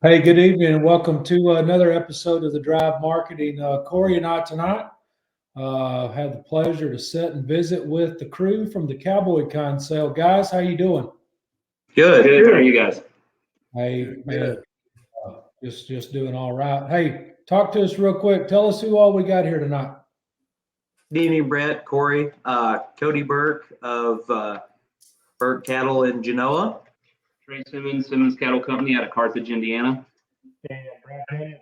Hey, good evening and welcome to another episode of the Drive Marketing. Corey and I tonight had the pleasure to sit and visit with the crew from the Cowboy Kind sale. Guys, how you doing? Good. How are you guys? Hey, man, just doing all right. Hey, talk to us real quick. Tell us who all we got here tonight. Good evening, Brett, Corey, Cody Burke of Burke Cattle in Genoa. Trey Simmons, Simmons Cattle Company out of Carthage, Indiana. And Brad Bennett,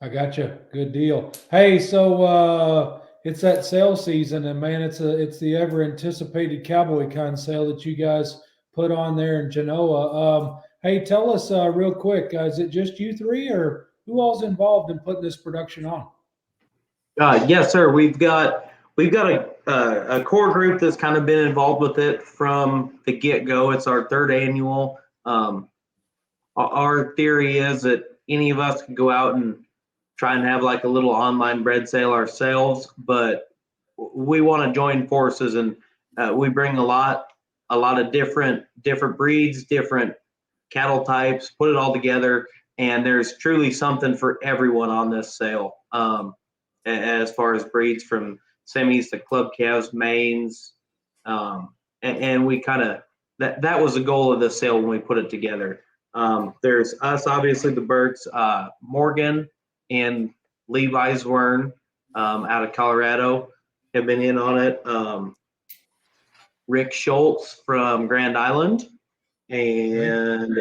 I got you. Good deal. Hey, so it's that sale season, and man, it's the ever anticipated Cowboy Kind sale that you guys put on there in Genoa. Hey, tell us real quick, is it just you three, or who all's involved in putting this production on? Yes, sir. We've got a core group that's kind of been involved with it from the get-go. It's our third annual. Our theory is that any of us could go out and try and have like a little online bread sale ourselves, but we want to join forces, and we bring a lot of different breeds, different cattle types, put it all together, and there's truly something for everyone on this sale. As far as breeds from semis to club calves, mains, and we kind of that was the goal of the sale when we put it together. There's us, obviously the Burks, Morgan and Levi's Wern out of Colorado have been in on it. Rick Schultz from Grand Island, and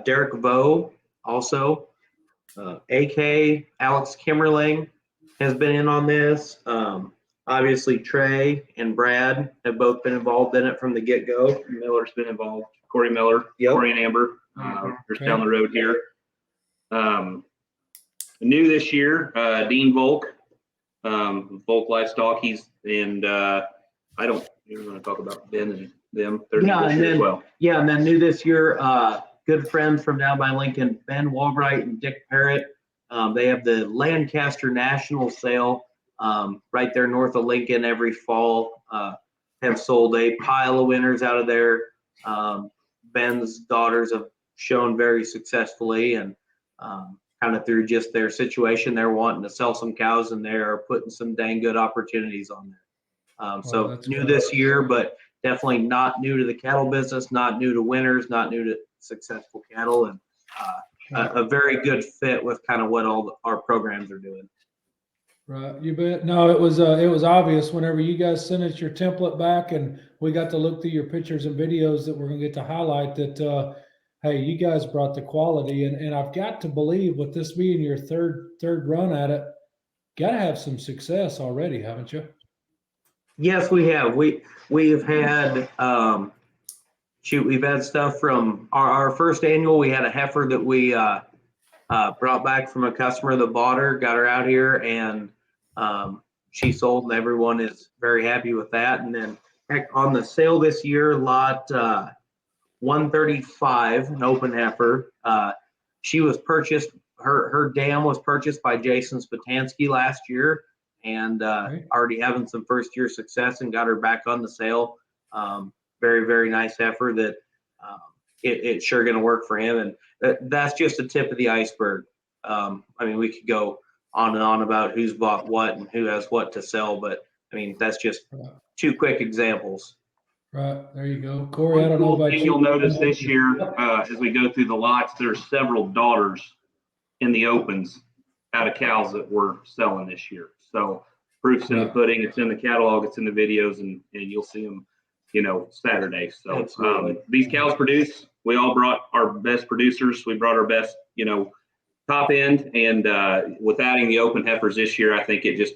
Derek Vo also. AK Alex Kimmerling has been in on this. Obviously Trey and Brad have both been involved in it from the get-go. Miller's been involved. Corey Miller, Yep. Corey and Amber, just down the road here. New this year, Dean Volk, Volk Livestock. He's and I don't even want to talk about Ben and them. They're new this year as well. Yeah, and then new this year, good friends from down by Lincoln, Ben Walbright and Dick Parrott. They have the Lancaster National Sale right there north of Lincoln every fall. Have sold a pile of winners out of there. Ben's daughters have shown very successfully, and kind of through just their situation, they're wanting to sell some cows, and they're putting some dang good opportunities on there. So new this year, but definitely not new to the cattle business, not new to winners, not new to successful cattle, and a very good fit with kind of what all our programs are doing. Right, you bet. No, it was obvious whenever you guys sent us your template back, and we got to look through your pictures and videos that we're going to get to highlight that. Hey, you guys brought the quality, and I've got to believe with this being your third run at it, got to have some success already, haven't you? Yes, we have. We've had we've had stuff from our first annual. We had a heifer that we brought back from a customer that bought her, got her out here, and she sold, and everyone is very happy with that. And then heck, on the sale this year, lot 135, an open heifer. She was purchased. Her dam was purchased by Jason Spatansky last year, and already having some first year success, and got her back on the sale. Very, very nice heifer that it's sure going to work for him. And that's just the tip of the iceberg. I mean, we could go on and on about who's bought what and who has what to sell, but I mean, that's just two quick examples. Right, there you go. Corey, I don't know about you. You'll notice this year, as we go through the lots, there's several daughters in the opens out of cows that we're selling this year. So proof's in the pudding, it's in the catalog, it's in the videos, and you'll see them, Saturday. So these cows produce. We all brought our best producers. We brought our best, top end, and with adding the open heifers this year, I think it just,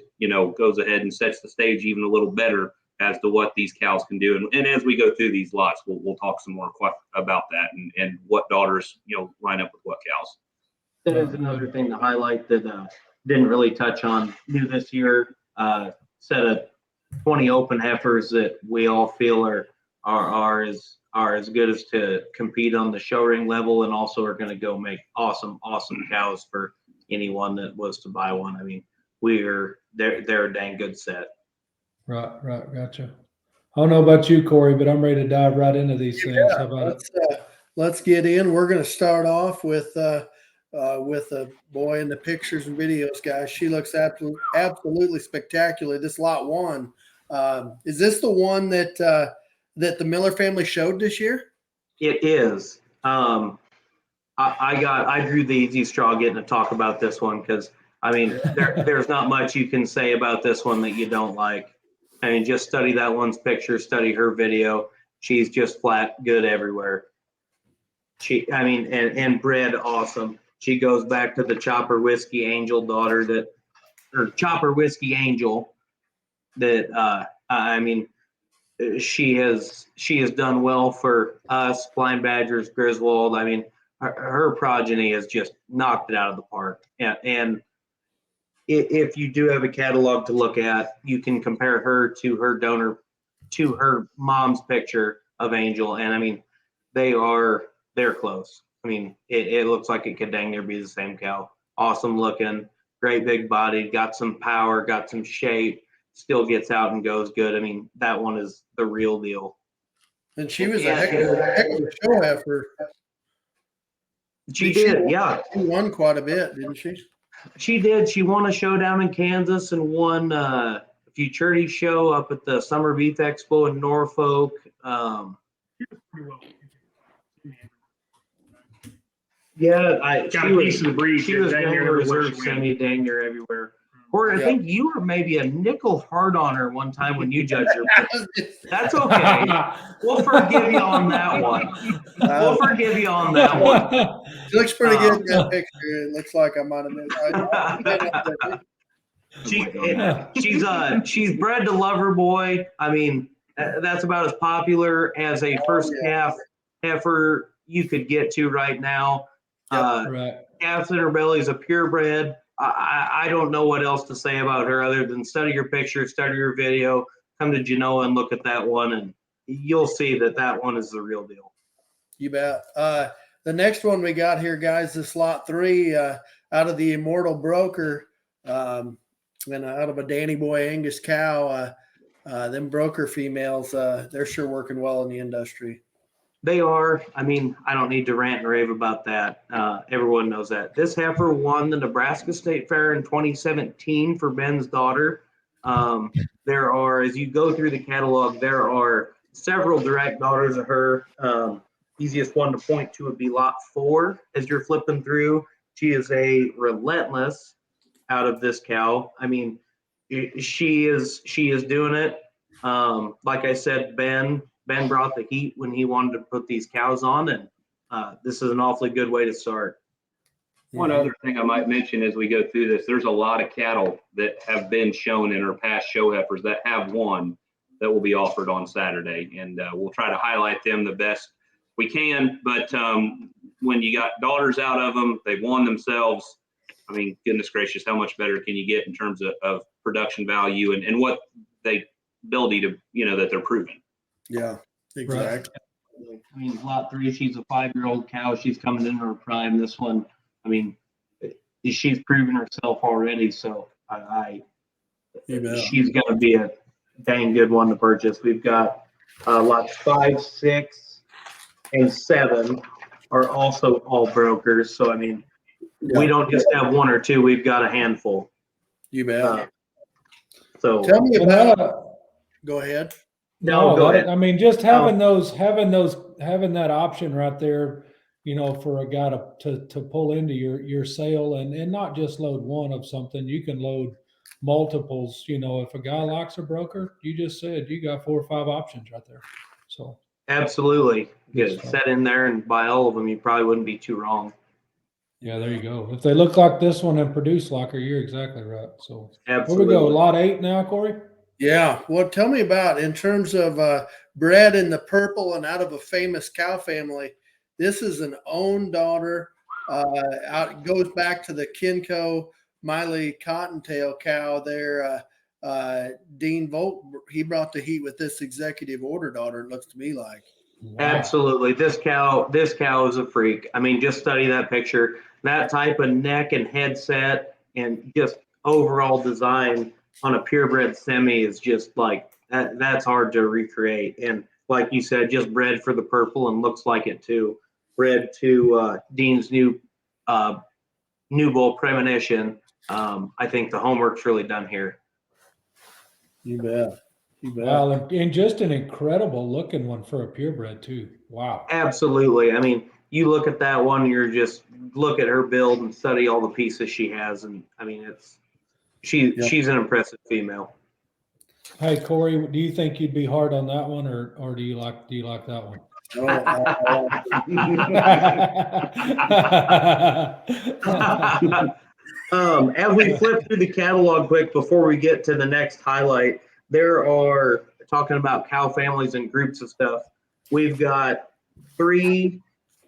goes ahead and sets the stage even a little better as to what these cows can do. And as we go through these lots, we'll talk some more about that and what daughters, line up with what cows. That is another thing to highlight that didn't really touch on new this year. Set of 20 open heifers that we all feel are as good as to compete on the show ring level, and also are going to go make awesome cows for anyone that was to buy one. I mean, they're a dang good set. Right, gotcha. I don't know about you, Corey, but I'm ready to dive right into these things. Yeah, How about it? let's get in. We're going to start off with a boy in the pictures and videos, guys. She looks absolutely spectacular. This lot one. Is this the one that the Miller family showed this year? It is. I drew the easy straw getting to talk about this one because I mean there's not much you can say about this one that you don't like. I mean, just study that one's picture, study her video. She's just flat good everywhere. And bred awesome. She goes back to the Chopper Whiskey Angel daughter Chopper Whiskey Angel she has done well for us, Blind Badgers, Griswold. I mean, her progeny has just knocked it out of the park. And if you do have a catalog to look at, you can compare her to her mom's picture of Angel. And I mean, they're close. I mean, it looks like it could dang near be the same cow. Awesome looking, great big body, got some power, got some shape, still gets out and goes good. I mean, that one is the real deal. And she was a heck of a show heifer. She did, yeah. She won quite a bit, didn't she? She did. She won a showdown in Kansas and won a futurity show up at the Summer Beef Expo in Norfolk. Yeah, Got a piece of the breed. She was dang dang near near everywhere reserve she went. semi dang near everywhere. Or I think you were maybe a nickel hard on her one time when you judged her. That's okay. We'll forgive you on that one. We'll forgive you on that one. She looks pretty good in that picture. It looks like I might have missed. She's bred to Lover Boy. I mean, that's about as popular as a first calf heifer you could get to right now. Right. Calf in her belly is a purebred. I don't know what else to say about her other than study your picture, study your video, come to Genoa and look at that one, and you'll see that one is the real deal. You bet. The next one we got here, guys, is lot 3 out of the Immortal Broker and out of a Danny Boy Angus cow. Them broker females, they're sure working well in the industry. They are. I mean, I don't need to rant and rave about that. Everyone knows that. This heifer won the Nebraska State Fair in 2017 for Ben's daughter. There are, as you go through the catalog, there are several direct daughters of her. Easiest one to point to would be lot 4 as you're flipping through. She is a relentless out of this cow. I mean, she is doing it. Like I said, Ben brought the heat when he wanted to put these cows on, and this is an awfully good way to start. One other thing I might mention as we go through this, there's a lot of cattle that have been shown in our past show heifers that have won that will be offered on Saturday, and we'll try to highlight them the best we can. But when you got daughters out of them, they've won themselves. I mean, goodness gracious, how much better can you get in terms of production value and what they ability to, that they're proving. Yeah, exactly. Right. I mean, lot 3, she's a 5-year-old cow. She's coming into her prime. This one, I mean, she's proven herself already. So she's going to be a dang good one to purchase. We've got lots 5, 6, and 7 are also all brokers. So, I mean, we don't just have 1 or 2. We've got a handful. You bet. So tell me about. Go ahead. No, go ahead. I mean, just having that option right there, for a guy to pull into your sale and not just load one of something, you can load multiples. If a guy likes a broker, you just said you got 4 or 5 options right there. So absolutely, good. Set in there and buy all of them. You probably wouldn't be too wrong. Yeah, there you go. If they look like this one and produce like her, you're exactly right. So absolutely. Where we go? Lot 8 now, Corey? Yeah. Well, tell me about in terms of bred in the purple and out of a famous cow family. This is an own daughter. It goes back to the Kinco Miley Cottontail cow there. Dean Volk, he brought the heat with this executive order daughter, it looks to me like. Wow. Absolutely. This cow is a freak. I mean, just study that picture. That type of neck and headset and just overall design on a purebred semi is just like that's hard to recreate. And like you said, just bred for the purple and looks like it too. Bred to Dean's new bull premonition. I think the homework's really done here. You bet. You bet. Wow, and just an incredible looking one for a purebred too. Wow. Absolutely. I mean, you look at that one, you're just look at her build and study all the pieces she has, and I mean, she's an impressive female. Hey Corey, do you think you'd be hard on that one, or do you like that one? As we flip through the catalog quick before we get to the next highlight, there are talking about cow families and groups of stuff. We've got 3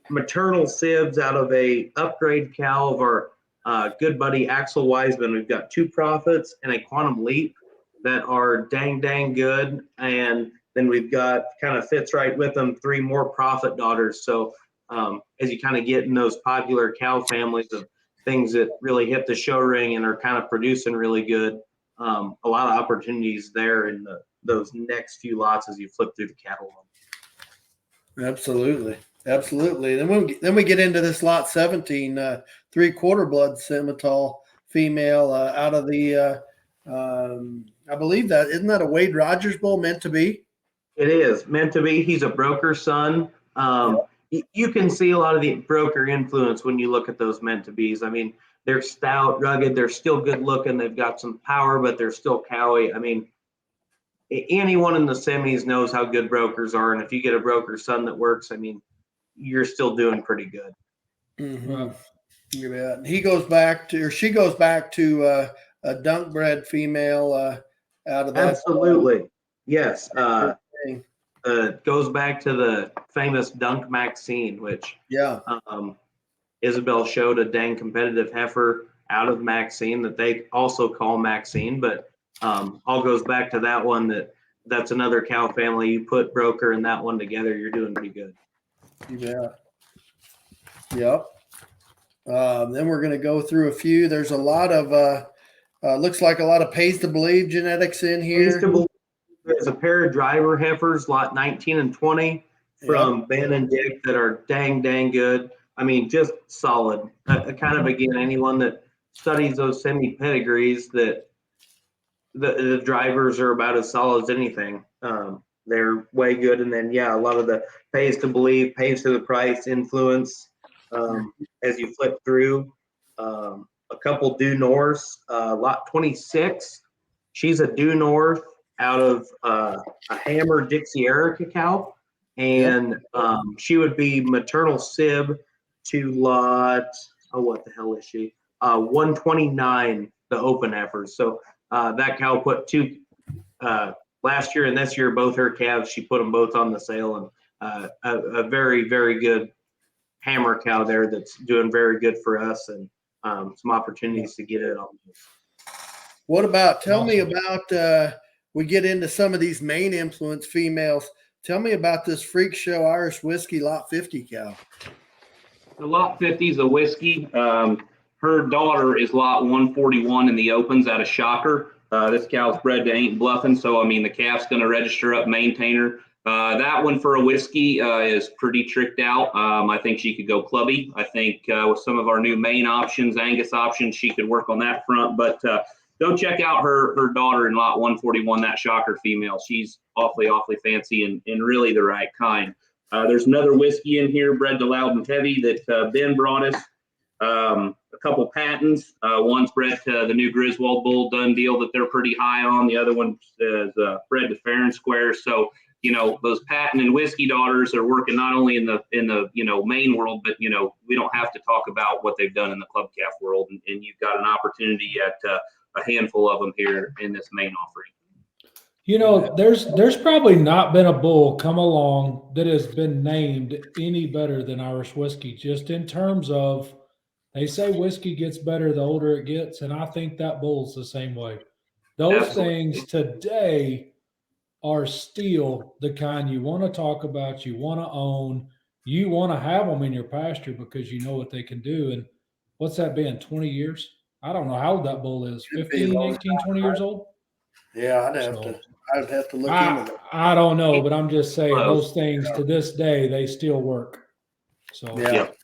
maternal sibs out of a upgrade cow of our good buddy Axel Wiseman. We've got 2 Prophets and a Quantum Leap that are dang good, and then we've got, kind of fits right with them, 3 more Prophet daughters. So as you kind of get in those popular cow families of things that really hit the show ring and are kind of producing really good, a lot of opportunities there in those next few lots as you flip through the catalog. Absolutely. Then we get into this lot 17, 3/4 blood Simmental female out of the, I believe that, isn't that a Wade Rogers bull meant to be? It is meant to be. He's a broker son. You can see a lot of the broker influence when you look at those meant to be's. I mean, they're stout, rugged, they're still good looking. They've got some power, but they're still cowy. I mean, anyone in the semis knows how good brokers are. And if you get a broker son that works, I mean, you're still doing pretty good. Mm-hmm. Yeah. He goes back to, or she goes back to a dunk bred female out of that. Absolutely. Yes. Goes back to the famous Dunk Maxine, which Isabel showed a dang competitive heifer out of Maxine that they also call Maxine, but all goes back to that one. That's another cow family. You put broker and that one together, you're doing pretty good. Yeah. Yep. Then we're going to go through a few. There's a lot of looks like a lot of pays to believe genetics in here. There's a pair of driver heifers, lot 19 and 20 from Ben and Dick that are dang good. I mean, just solid. Kind of, again, anyone that studies those semi pedigrees, that the drivers are about as solid as anything. They're way good. And then, a lot of the pays to believe, pays to the price influence as you flip through. A couple due north, lot 26. She's a due north out of a Hammer Dixie Erica cow, and she would be maternal sib to lot, what the hell is she? 129, the open heifers. So that cow put 2 last year and this year, both her calves, she put them both on the sale, and a very good Hammer cow there that's doing very good for us, and some opportunities to get it on. What about, tell me about, we get into some of these main influence females. Tell me about this freak show Irish whiskey lot 50 cow. The lot 50 is a whiskey. Her daughter is lot 141 in the opens out of Shocker. This cow's bred to Ain't Bluffing, so I mean the calf's going to register up, maintain her. That one for a whiskey is pretty tricked out. I think she could go clubby. I think with some of our new main options, Angus options, she could work on that front. But go check out her daughter in lot 141, that Shocker female. She's awfully fancy and really the right kind. There's another whiskey in here, bred to Loud and Heavy, that Ben brought us. A couple patents. One's bred to the new Griswold Bull Done Deal that they're pretty high on. The other one is bred to Fair and Square. So, those patent and whiskey daughters are working not only in the main world, but, we don't have to talk about what they've done in the club calf world. And you've got an opportunity at a handful of them here in this main offering. There's probably not been a bull come along that has been named any better than Irish whiskey, just in terms of, they say whiskey gets better the older it gets, and I think that bull's the same way. Those Absolutely. things today are still the kind you want to talk about, you want to own, you want to have them in your pasture because you know what they can do. And what's that been, 20 years? I don't know how old that bull is, 15, 18, 20 years old? Yeah, I'd have to. I'd have to look into that. I don't know, but I'm just saying Close. those things to this day, they still work. So, Yeah. Yep.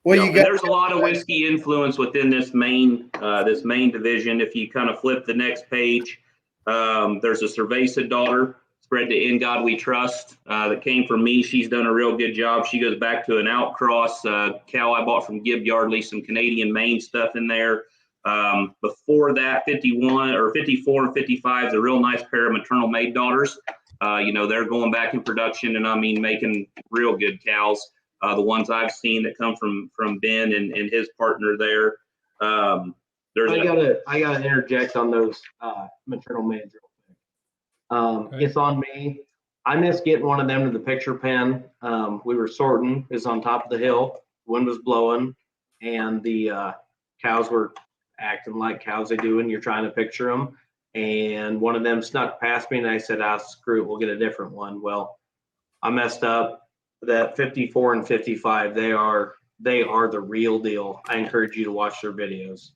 Well, Yeah, you and got there's a lot of whiskey influence within this main division. If you kind of flip the next page, there's a Cerveza daughter, bred to In God We Trust, that came from me. She's done a real good job. She goes back to an outcross cow I bought from Gib Yardley, some Canadian Maine stuff in there. Before that, 51 or 54 and 55 is a real nice pair of maternal made daughters. They're going back in production, and I mean making real good cows. The ones I've seen that come from Ben and his partner there. I gotta interject on those maternal maids real quick. Okay. It's on me. I missed getting one of them to the picture pen. We were sorting. It was on top of the hill. Wind was blowing, and the cows were acting like cows they do when you're trying to picture them. And one of them snuck past me, and I said, screw it, we'll get a different one. Well, I messed up. That 54 and 55, they are the real deal. I encourage you to watch their videos.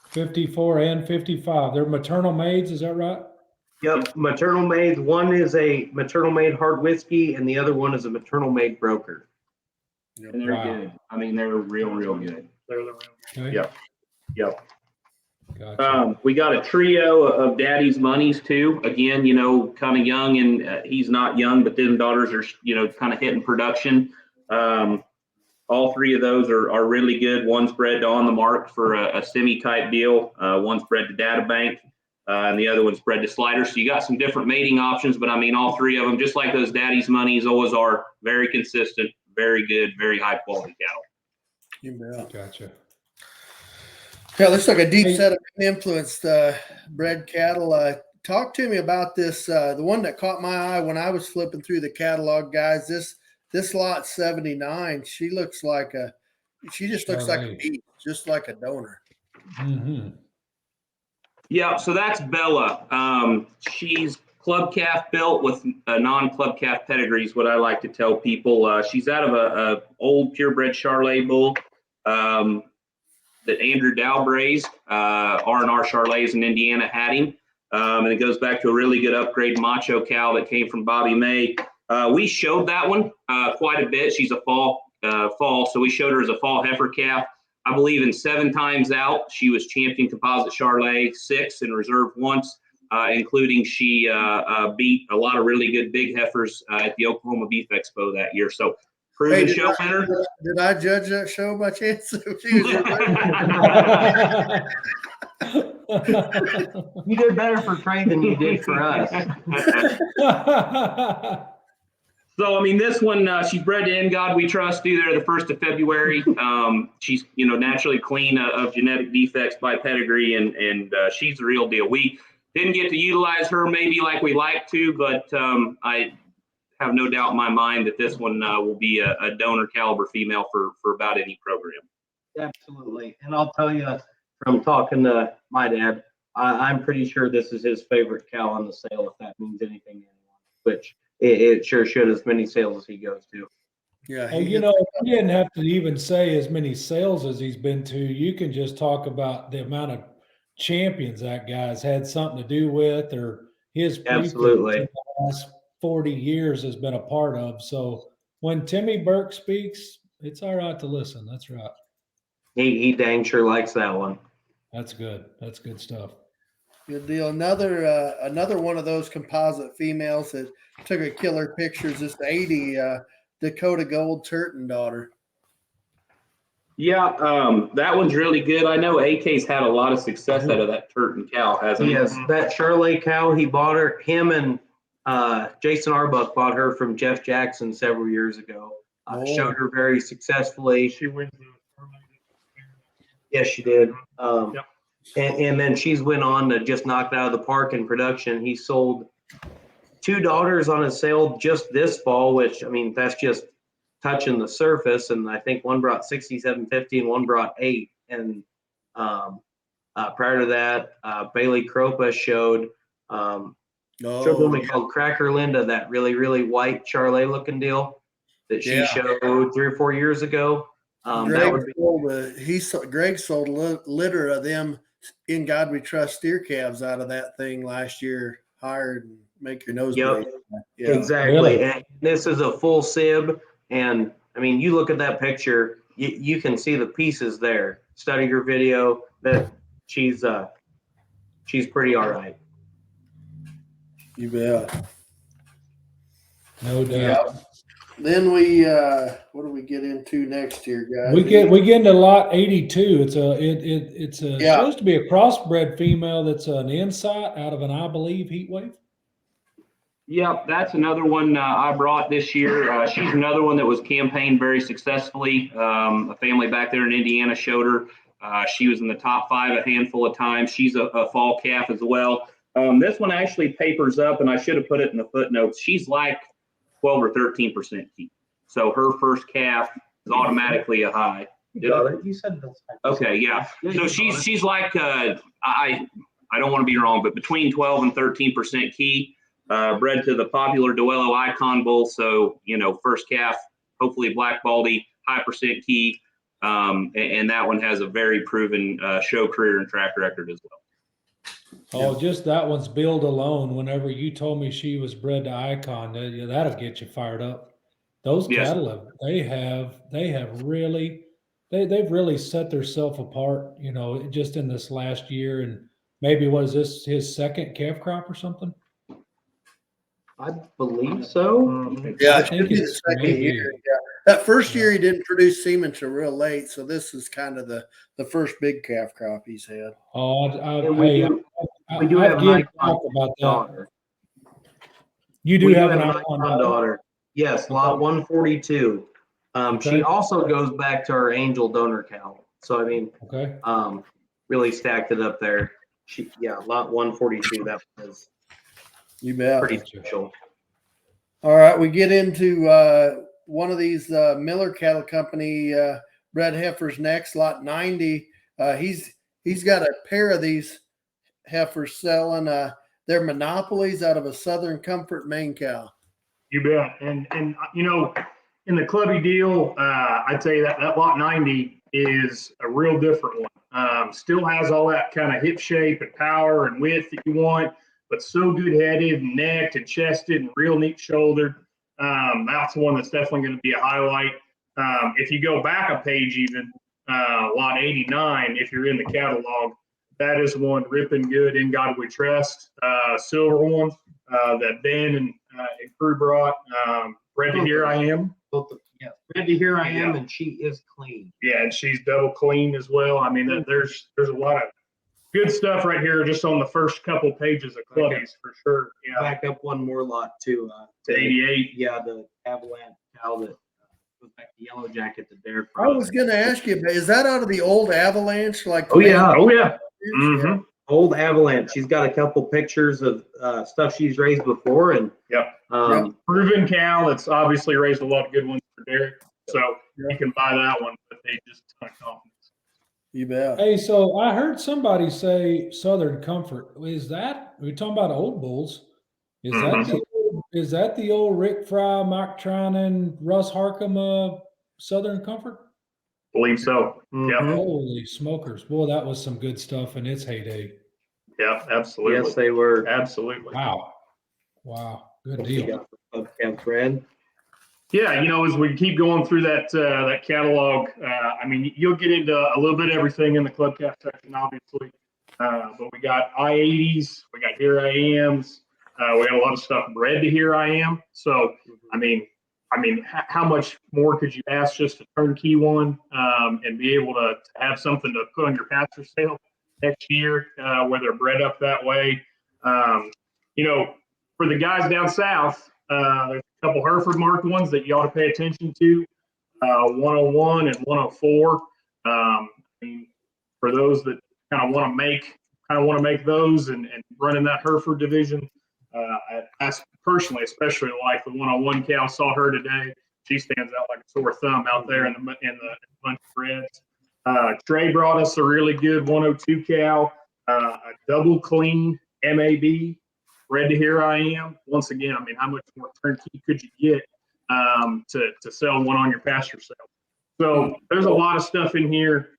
54 and 55. They're maternal maids, is that right? Yep, maternal maids. One is a maternal maid hard whiskey, and the other one is a maternal maid broker. And they're Wow. good. I mean, they're real good. They're the real. Okay. Yep. Yep. Gotcha. We got a trio of daddy's monies too. Again, kind of young, and he's not young, but then daughters are, kind of hitting production. All three of those are really good. One's bred to On the Mark for a semi-type deal. One's bred to Data Bank, and the other one's bred to Slider. So you got some different mating options, but I mean, all three of them, just like those daddy's monies, always are very consistent, very good, very high quality cattle. You bet. Gotcha. Yeah, looks like a deep Hey. set of influenced bred cattle. Talk to me about this. The one that caught my eye when I was flipping through the catalog, guys. This lot 79. She just looks like a Charlie. beast, just like a donor. Mm-hmm. Yeah, so that's Bella. She's club calf built with a non-club calf pedigree is what I like to tell people. She's out of a old purebred Charolais bull that Andrew Dow raised. R&R Charolais in Indiana had him. And it goes back to a really good upgrade macho cow that came from Bobby May. We showed that one quite a bit. She's a fall, so we showed her as a fall heifer calf. I believe in 7 times out, she was champion composite Charolais, 6 and reserve once, including she beat a lot of really good big heifers at the Oklahoma Beef Expo that year. So proven Hey, show winner. Did I judge that show by chance? She was your You did better for Trey than you did for us. So, I mean, this one, she's bred to In God We Trust due there the 1st of February. She's, naturally clean of genetic defects by pedigree, and she's the real deal. We didn't get to utilize her maybe like we like to, but I have no doubt in my mind that this one will be a donor caliber female for about any program. Absolutely. And I'll tell you from talking to my dad, I'm pretty sure this is his favorite cow on the sale, if that means anything to anyone, which it sure should, as many sales as he goes to. Yeah. Well, you didn't have to even say as many sales as he's been to. You can just talk about the amount of champions that guy's had something to do with, or his Absolutely. in the last 40 years has been a part of. So when Timmy Burke speaks, it's all right to listen. That's right. He dang sure likes that one. That's good. That's good stuff. Good deal. Another one of those composite females that took a killer pictures. This 80 Dakota Gold Turton daughter. Yeah, that one's really good. I know AK's had a lot of success out of that Turton cow, hasn't he? Yes, that Charolais cow, he bought her. Him and Jason Arbuck bought her from Jeff Jackson several years ago. Showed her very successfully. She wins the. Yes, she did. Yep. And then she's went on to just knock it out of the park in production. He sold 2 daughters on a sale just this fall, which, I mean, that's just touching the surface. And I think one brought 6750 and one brought 8. And prior to that, Bailey Kropa showed one called Cracker Linda, that really, really white Charolais looking deal that she showed 3 or 4 years ago. Greg sold a litter of them In God We Trust steer calves out of that thing last year, hired and make your nose Yep. bleed. Yeah. Exactly. Really? And this is a full sib. And I mean, you look at that picture, you can see the pieces there. Study your video that she's pretty all right. You bet. No doubt. Yeah. Then what do we get into next here, guys? We get into lot 82. It's Yeah. supposed to be a crossbred female that's an insight out of an, I believe, heat wave. Yep, that's another one I brought this year. She's another one that was campaigned very successfully. A family back there in Indiana showed her. She was in the top 5 a handful of times. She's a fall calf as well. This one actually papers up, and I should have put it in the footnotes. She's like 12 or 13% keep. So her first calf is automatically a high. You said that's Okay, yeah. So she's like I don't want to be wrong, but between 12 and 13% key. Bred to the popular Duello Icon bull, so first calf, hopefully black baldy, high percent key, and that one has a very proven show career and track record as well. Oh, just that one's build alone. Whenever you told me she was bred to Icon, that'll get you fired up. Those Yes. cattle, they've really set themselves apart. Just in this last year, and maybe was this his second calf crop or something? I believe so. Yeah, I it should think be the it's second maybe. year. Yeah. That first year he didn't produce semen till real late, so this is kind of the first big calf crop he's had. Oh, And we do I've have an given Icon talk about that. daughter. You do We have do an have an Icon Icon daughter. daughter. Yes, lot 142. Okay. She also goes back to our angel donor cow. So I mean, Okay. really stacked it up there. Lot 142. That was You bet. pretty special. All right, we get into one of these Miller Cattle Company bred heifers next, lot 90. He's got a pair of these heifers selling. They're monopolies out of a Southern Comfort main cow. You bet. And in the clubby deal, I'd say that lot 90 is a real different one. Still has all that kind of hip shape and power and width that you want, but so good headed and necked and chested and real neat shouldered. That's the one that's definitely going to be a highlight. If you go back a page even, lot 89, if you're in the catalog, that is one ripping good in God We Trust, silver one that Ben and crew brought. Bred to Here I Am. Bred to Here I Am, and she is clean. Yeah, and she's double clean as well. I mean, there's a lot of good stuff right here just on the first couple pages of clubbies for sure. Yeah, Back up one more lot too. to 88. Yeah, the Avalanche cow that goes back to Yellow Jacket, the dare. I was going to ask you, is that out of the old Avalanche? Oh, yeah. Oh yeah. Mm-hmm. Old Avalanche. She's got a couple pictures of stuff she's raised before, and Yep. um, Proven cow. It's obviously raised a lot of good ones for Derek, so you can buy that one. But they just a ton of confidence. You bet. Hey, so I heard somebody say Southern Comfort. We're talking about old bulls? Is that the old Rick Fry, Mike Trinan, Russ Harcum Southern Comfort? Believe so. Yep. Holy smokers. Boy, that was some good stuff in its heyday. Yeah, absolutely. yes, they were. Absolutely. Wow. Good deal. Fred. Yeah, as we keep going through that catalog, I mean, you'll get into a little bit of everything in the club calf section, obviously. But we got I-80s, we got Here I Am's, we got a lot of stuff bred to Here I Am. So, I mean, how much more could you ask just a turnkey one and be able to have something to put on your pasture sale next year where they're bred up that way? For the guys down south, there's a couple Hereford marked ones that you ought to pay attention to, 101 and 104. For those that kind of want to make those and run in that Hereford division, I personally especially like the 101 cow. Saw her today. She stands out like a sore thumb out there in the bunch of reds. Trey brought us a really good 102 cow, a double clean MAB. Bred to Here I Am. Once again, I mean, how much more turnkey could you get to sell one on your pasture sale? So there's a lot of stuff in here.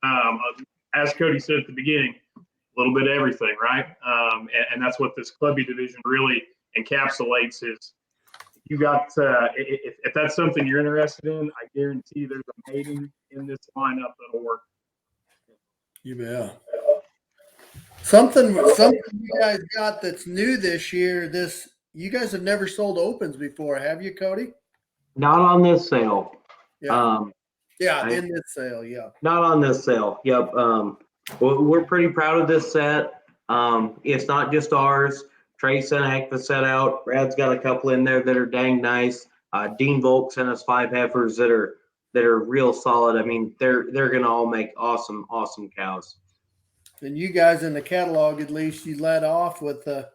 As Cody said at the beginning, a little bit of everything, right? And that's what this clubby division really encapsulates is you got, if that's something you're interested in, I guarantee there's a mating in this lineup that'll work. You bet. Something you guys got that's new this year. You guys have never sold opens before, have you, Cody? Not on this sale. Yeah. I- In this sale, yeah. Not on this sale. Yep. We're pretty proud of this set. It's not just ours. Trey sent a heck of a set out. Brad's got a couple in there that are dang nice. Dean Volk sent us 5 heifers that are real solid. I mean, they're gonna all make awesome cows. And you guys in the catalog, at least, you led off with the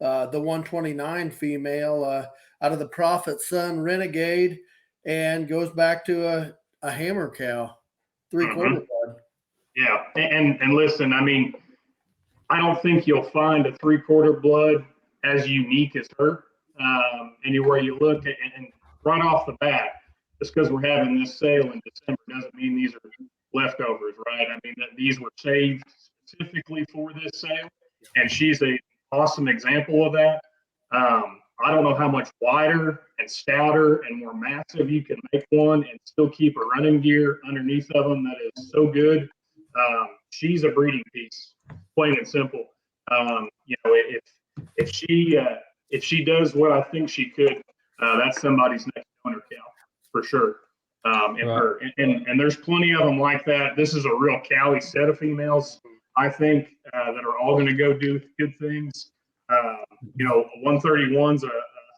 129 female out of the Prophet's Son Renegade, and goes back to a hammer cow, 3/4 blood. Yeah, and listen, I mean, I don't think you'll find a 3/4 blood as unique as her anywhere you look. And right off the bat, just because we're having this sale in December doesn't mean these are leftovers, right? I mean, these were saved specifically for this sale, and she's an awesome example of that. I don't know how much wider and stouter and more massive you can make one and still keep a running gear underneath of them that is so good. She's a breeding piece, plain and simple. You know, if she does what I think she could, that's somebody's next owner cow for sure. And there's plenty of them like that. This is a real cowy set of females, I think, that are all going to go do good things. You know, 131's a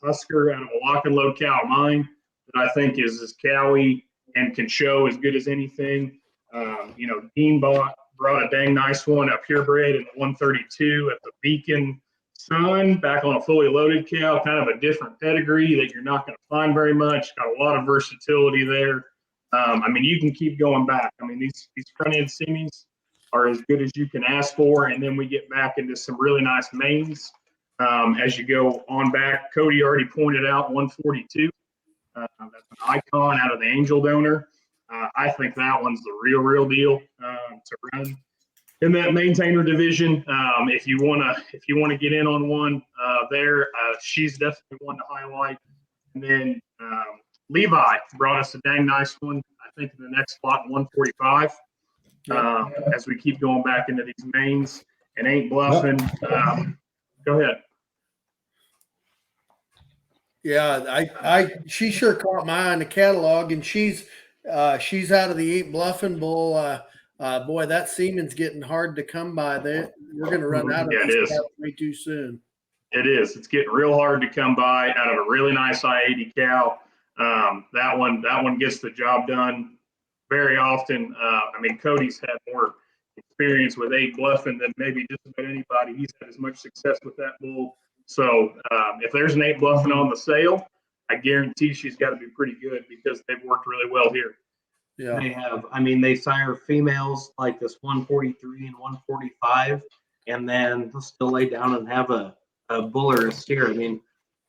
Husker out of a lock and load cow of mine that I think is as cowy and can show as good as anything. You know, Dean brought a dang nice one, a purebred in the 132 at the Beacon Sun, back on a fully loaded cow, kind of a different pedigree that you're not going to find very much. Got a lot of versatility there. I mean, you can keep going back. I mean, these front end semis are as good as you can ask for, and then we get back into some really nice mains as you go on back. Cody already pointed out 142. That's an icon out of the Angel Donor. I think that one's the real deal to run in that maintainer division. If you wanna get in on one there, she's definitely one to highlight. And then Levi brought us a dang nice one. I think in the next spot, 145. As we keep going back into these mains and ain't bluffing. Go ahead. Yeah, she sure caught my eye in the catalog, and she's out of the Ain't Bluffing bull. Boy, that semen's getting hard to come by. We're going to run out of these cows way too soon. It is. It's getting real hard to come by out of a really nice I-80 cow. That one gets the job done very often. I mean, Cody's had more experience with Ain't Bluffing than maybe just about anybody. He's had as much success with that bull. So if there's an Ain't Bluffing on the sale, I guarantee she's got to be pretty good because they've worked really well here. Yeah, They have. I mean, they sire females like this 143 and 145, and then they'll still lay down and have a bull or a steer. I mean,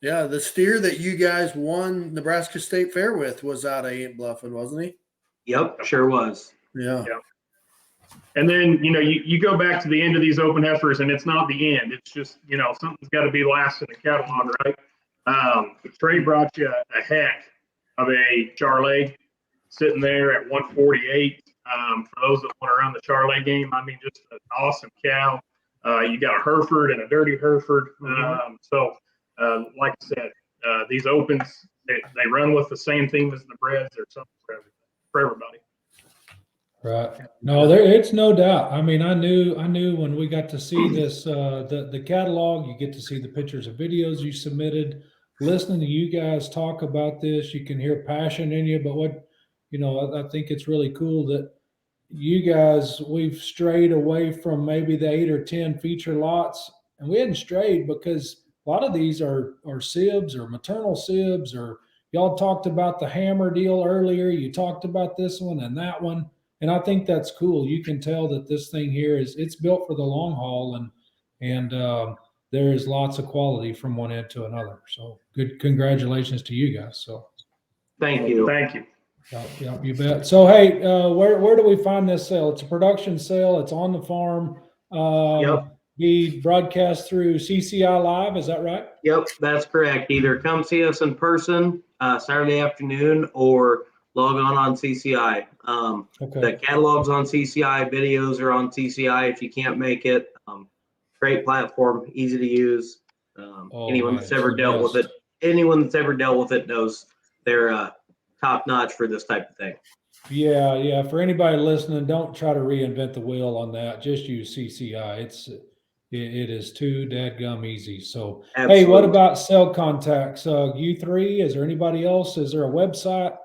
yeah. The steer that you guys won Nebraska State Fair with was out of Ain't Bluffing, wasn't he? yep, sure was. Yeah. And then, you know, you go back to the end of these open heifers, and it's not the end. It's just, you know, something's got to be last in the catalog, right? Trey brought you a heck of a Charlet sitting there at 148. For those that want to run the Charlet game, I mean, just an awesome cow. You got a Hereford and a dirty Hereford. So, like I said, these opens, they run with the same theme as the breds. There's something for everybody. Right. No, it's no doubt. I mean, I knew when we got to see this, the catalog, you get to see the pictures and videos you submitted, listening to you guys talk about this, you can hear passion in you. But what, you know, I think it's really cool that you guys, we've strayed away from maybe the 8 or 10 feature lots, and we hadn't strayed because a lot of these are sibs or maternal sibs, or y'all talked about the hammer deal earlier. You talked about this one and that one. And I think that's cool. You can tell that this thing here it's built for the long haul, and there is lots of quality from one end to another. So good, congratulations to you guys. So Thank you. Thank you. yeah, you bet. So hey, where do we find this sale? It's a production sale. It's on the farm. Yep. be broadcast through CCI.live. Is that right? Yep, that's correct. Either come see us in person Saturday afternoon or log on CCI. Okay. The catalog's on CCI, videos are on CCI if you can't make it. Great platform, easy to use. Anyone that's ever dealt with it, knows they're top notch for this type of thing. Yeah. For anybody listening, don't try to reinvent the wheel on that. Just use CCI. It is too dadgum easy. So, Absolutely. Hey, what about cell contacts? You three? Is there anybody else? Is there a website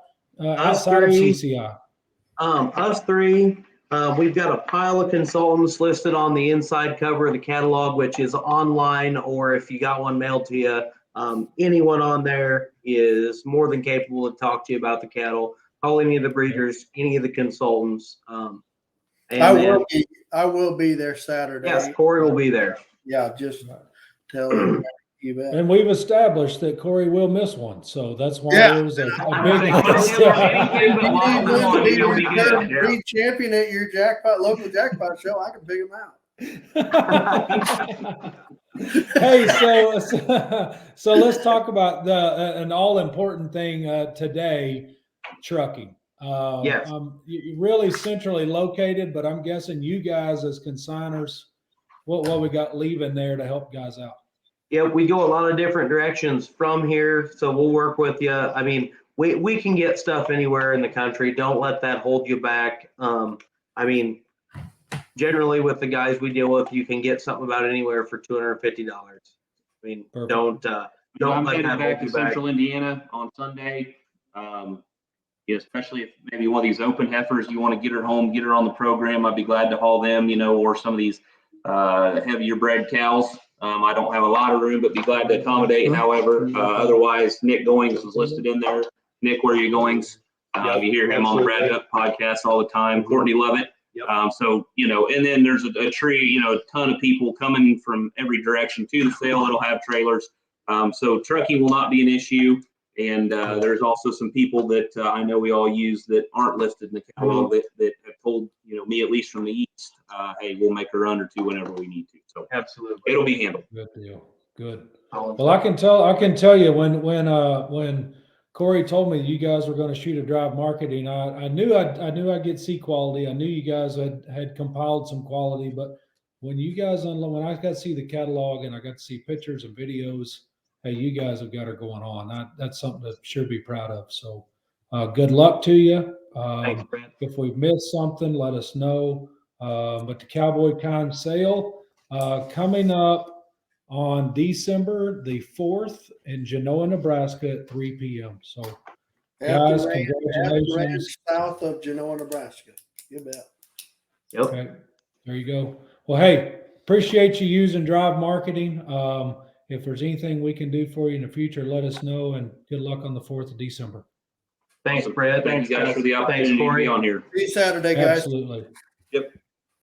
outside of CCI? Us three. We've got a pile of consultants listed on the inside cover of the catalog, which is online, or if you got one mailed to you, anyone on there is more than capable to talk to you about the cattle. Call any of the breeders, any of the consultants. I will be there Saturday. Yes, Corey will be there. Yeah, just tell him. You bet. And we've established that Corey will miss one, so that's why there's a big. Breed champion at your local jackpot show. I can pick him out. Hey, so let's talk about an all important thing today, trucking. Yes. You're really centrally located, but I'm guessing you guys as consigners, what we got leaving there to help guys out? Yeah, we go a lot of different directions from here, so we'll work with you. I mean, we can get stuff anywhere in the country. Don't let that hold you back. I mean, generally with the guys we deal with, you can get something about anywhere for $250. I mean, Perfect. don't I'm let headed that back hold to you back. Central Indiana on Sunday. Especially if maybe one of these open heifers, you want to get her home, get her on the program. I'd be glad to haul them, or some of these heavier bred cows. I don't have a lot of room, but be glad to accommodate. However, otherwise, Nick Goings is listed in there. Nick, where are you Goings? You hear him on the Brad Duck podcast all the time. Courtney Lovett. Yep. And then there's a tree, a ton of people coming from every direction to the sale that'll have trailers. So trucking will not be an issue. And there's also some people that I know we all use that aren't listed in the catalog that have told me, at least from the east, hey, we'll make a run or two whenever we need to. So Absolutely, it'll be handled. Good deal. Good. Well, I can tell you when Corey told me you guys were going to shoot a drive marketing, I knew I'd get C quality. I knew you guys had compiled some quality, but when you guys when I got to see the catalog and I got to see pictures and videos, hey, you guys have got her going on. That's something to sure be proud of. So good luck to you. Thanks, Brent. If we've missed something, let us know. But the Cowboy Kind sale coming up on December the 4th in Genoa, Nebraska at 3 p.m. So, guys, congratulations. South of Genoa, Nebraska. You bet. Yep. Okay, there you go. Well, hey, appreciate you using Drive Marketing. If there's anything we can do for you in the future, let us know, and good luck on the 4th of December. Thanks, Brett. Thanks, guys, for the opportunity to be on here. See you Saturday, guys. Absolutely. Yep.